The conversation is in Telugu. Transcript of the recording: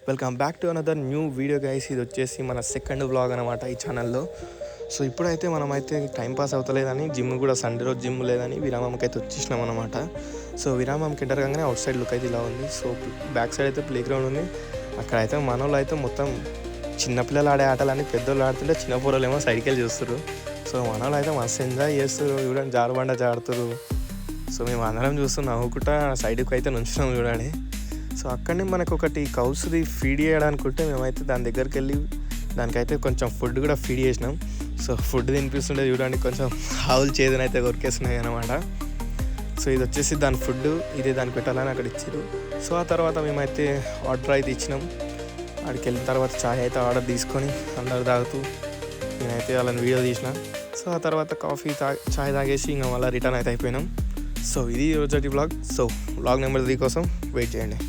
Welcome back to another new video guys. ఇది వచ్చేసి మన సెకండ్ వ్లాగ్ అనమాట ఈ ఛానల్లో. సో ఇప్పుడైతే మనమైతే టైంపాస్ అవుతలేదని జిమ్ కూడా సండే రోజు జిమ్ లేదని విరామంకి అయితే వచ్చేసినాం అనమాట. సో విరామంకి ఎంటర్ కాగానే అవుట్ సైడ్ లుక్ అయితే ఇలా ఉంది. సో బ్యాక్ సైడ్ అయితే ప్లే గ్రౌండ్ ఉంది. అక్కడైతే మనోళ్ళు అయితే మొత్తం చిన్నపిల్లలు ఆడే ఆటలని పెద్దోళ్ళు ఆడుతుంటే చిన్న పొరలు ఏమో సైడ్కి వెళ్ళి చూస్తారు. సో మనోళ్ళు అయితే మస్తు ఎంజాయ్ చేస్తారు. చూడండి జారుబండ జారుతారు. సో మేము అందరం చూస్తూ నవ్వుకుంటా సైడ్కి అయితే నుంచున్నాం చూడండి. సో అక్కడనే మనకు ఒకటి కౌస్ది ఫీడ్ చేయడానికి ఉంటే మేమైతే దాని దగ్గరికి వెళ్ళి దానికైతే కొంచెం ఫుడ్ కూడా ఫీడ్ చేసినాం. సో ఫుడ్ తినిపిస్తుంటే చూడండి కొంచెం ఆవులు చేదనైతే కొరికేస్తున్నాయి అనమాట. సో ఇది వచ్చేసి దాని ఫుడ్, ఇదే దానికి పెట్టాలని అక్కడ ఇచ్చారు. సో ఆ తర్వాత మేమైతే ఆర్డర్ అయితే ఇచ్చినాం. అక్కడికి వెళ్ళిన తర్వాత చాయ్ అయితే ఆర్డర్ తీసుకొని అందరు తాగుతూ నేనైతే వాళ్ళని వీడియో తీసిన. సో ఆ తర్వాత చాయ్ తాగేసి ఇంకా మళ్ళీ రిటర్న్ అయితే అయిపోయినాం. సో ఇది రోజటి వ్లాగ్. సో వ్లాగ్ నెంబర్ 3 కోసం వెయిట్ చేయండి.